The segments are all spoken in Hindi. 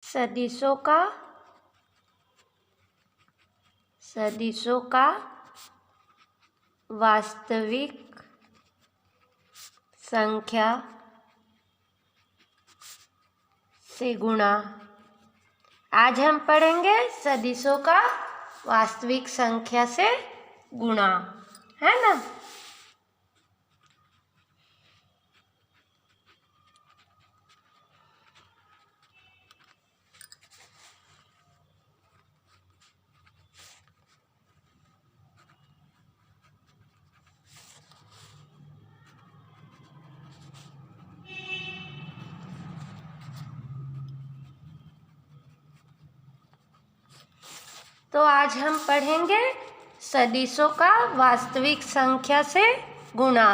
सदिशों का वास्तविक संख्या से गुणा। आज हम पढ़ेंगे सदिशों का वास्तविक संख्या से गुणा, है ना। तो आज हम पढ़ेंगे सदिशों का वास्तविक संख्या से गुणा।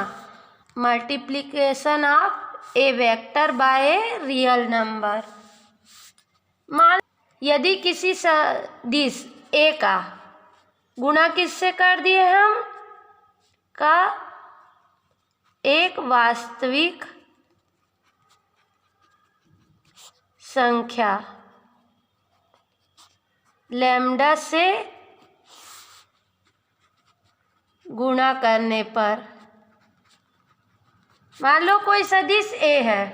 Multiplication of A vector by a real number. मान यदि किसी सदिश ए का गुणा किससे कर दिए हम, का एक वास्तविक संख्या लैम्डा से गुणा करने पर, मान लो कोई सदिश ए है,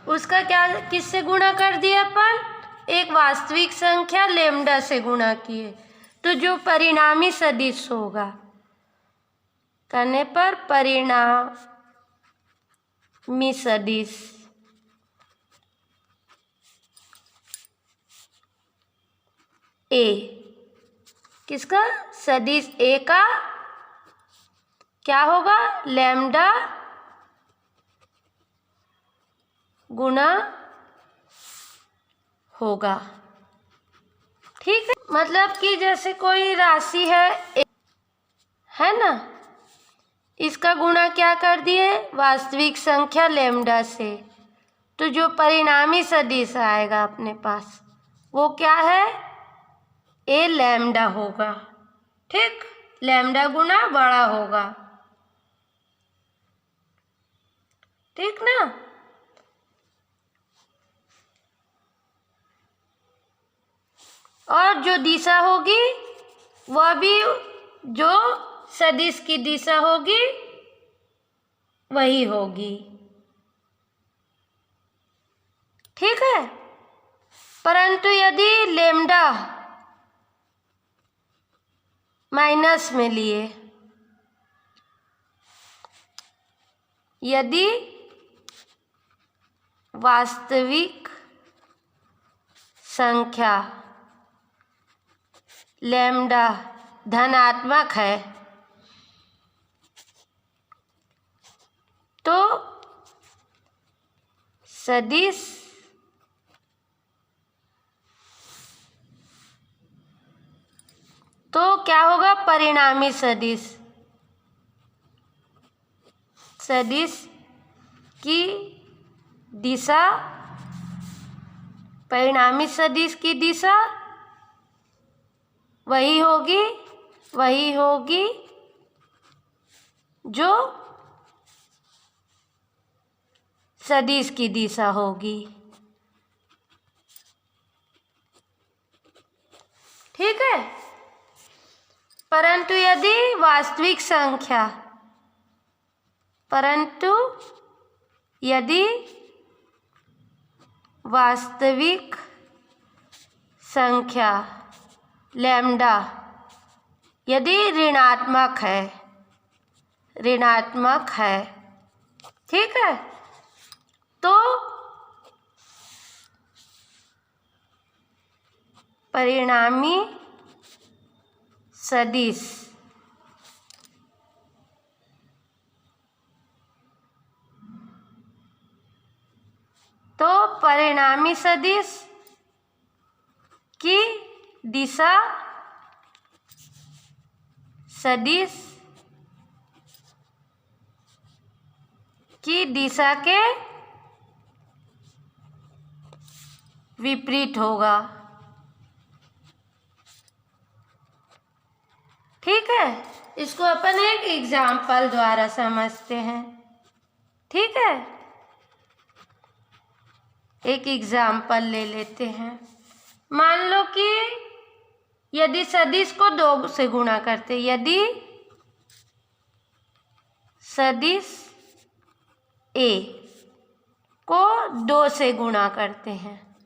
उसका क्या किससे गुणा कर दिया अपन, एक वास्तविक संख्या लैम्डा से गुणा किए, तो जो परिणामी सदिश होगा करने पर परिणामी सदिश ए, किसका, सदिश ए का क्या होगा, लैम्डा गुना होगा। ठीक है, मतलब कि जैसे कोई राशि है ना, इसका गुणा क्या कर दिए, वास्तविक संख्या लैम्डा से, तो जो परिणामी सदिश आएगा अपने पास वो क्या है, ए लैम्डा होगा। ठीक, लैम्डा गुना बड़ा होगा। ठीक ना। और जो दिशा होगी वह भी जो सदिश की दिशा होगी वही होगी। ठीक है, परंतु यदि लैम्डा माइनस में लिए, यदि वास्तविक संख्या लैम्डा धनात्मक है तो सदिश तो क्या होगा, परिणामी सदिश, सदिश की दिशा, परिणामी सदिश की दिशा वही होगी जो सदिश की दिशा होगी। ठीक है, परंतु यदि वास्तविक संख्या लैम्डा यदि ऋणात्मक है, ठीक है, तो परिणामी सदिश की दिशा सदिश की दिशा के विपरीत होगा। ठीक है, इसको अपन एक एग्जाम्पल द्वारा समझते हैं। ठीक है, एक एग्जाम्पल ले लेते हैं। मान लो कि यदि सदिश को 2 से गुणा करते, यदि सदिश ए को 2 से गुणा करते हैं,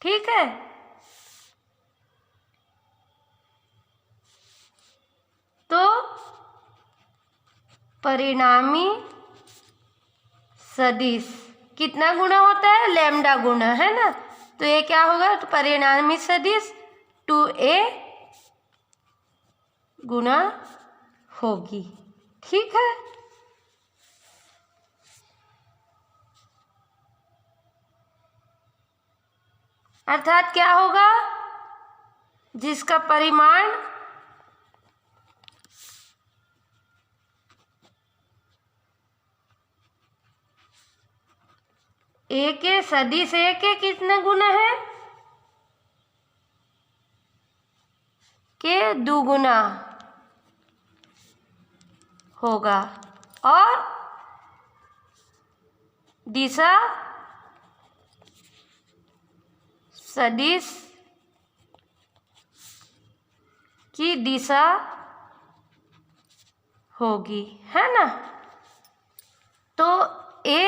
ठीक है, तो परिणामी सदिश कितना गुना होता है? लैम्डा गुना, है ना। तो ये क्या होगा? तो परिणामी सदिश 2a गुना होगी, ठीक है। अर्थात क्या होगा? जिसका परिमाण ए के सदिश ए के कितने गुना है? के 2 गुना होगा, और दिशा सदिश की दिशा होगी, है ना। तो a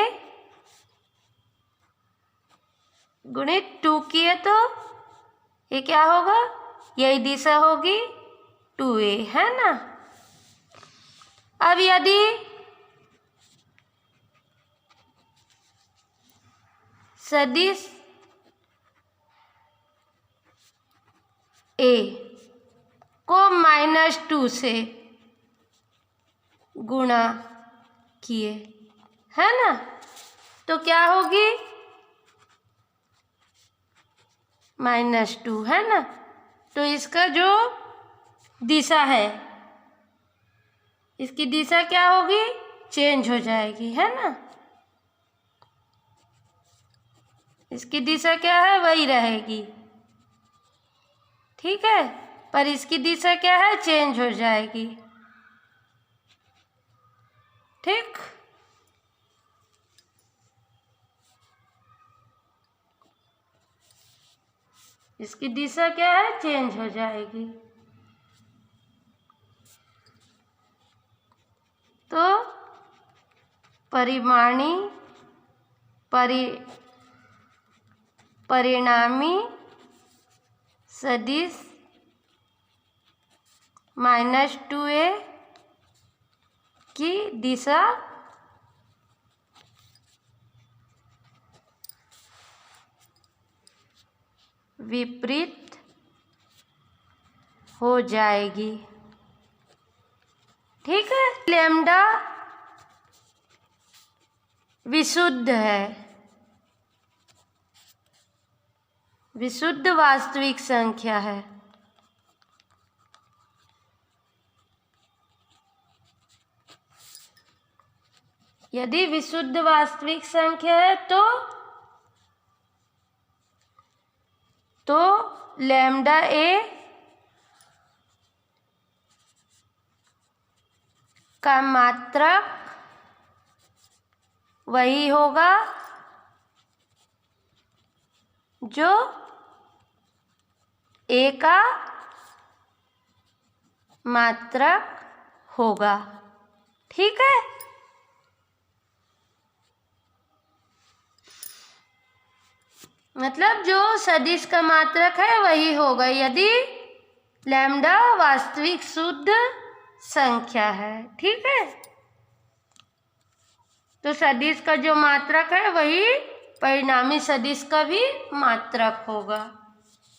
गुणित 2 किए तो ये क्या होगा? यही दिशा होगी 2a, है ना। अब यदि सदिश a को -2 से गुणा किए, है ना, तो क्या होगी? -2, है ना। तो इसका जो दिशा है, इसकी दिशा क्या होगी? चेंज हो जाएगी, है ना। इसकी दिशा क्या है? वही रहेगी, ठीक है, पर इसकी दिशा क्या है? चेंज हो जाएगी, ठीक। इसकी दिशा क्या है? चेंज हो जाएगी। तो परिणामी सदिश -2a की दिशा विपरीत हो जाएगी, ठीक है। लैम्डा विशुद्ध है, विशुद्ध वास्तविक संख्या है। यदि विशुद्ध वास्तविक संख्या है तो लैम्डा ए का मात्रक वही होगा जो ए का मात्रक होगा, ठीक है। मतलब जो सदिश का मात्रक है वही होगा यदि लैम्डा वास्तविक शुद्ध संख्या है, ठीक है। तो सदिश का जो मात्रक है वही परिणामी सदिश का भी मात्रक होगा।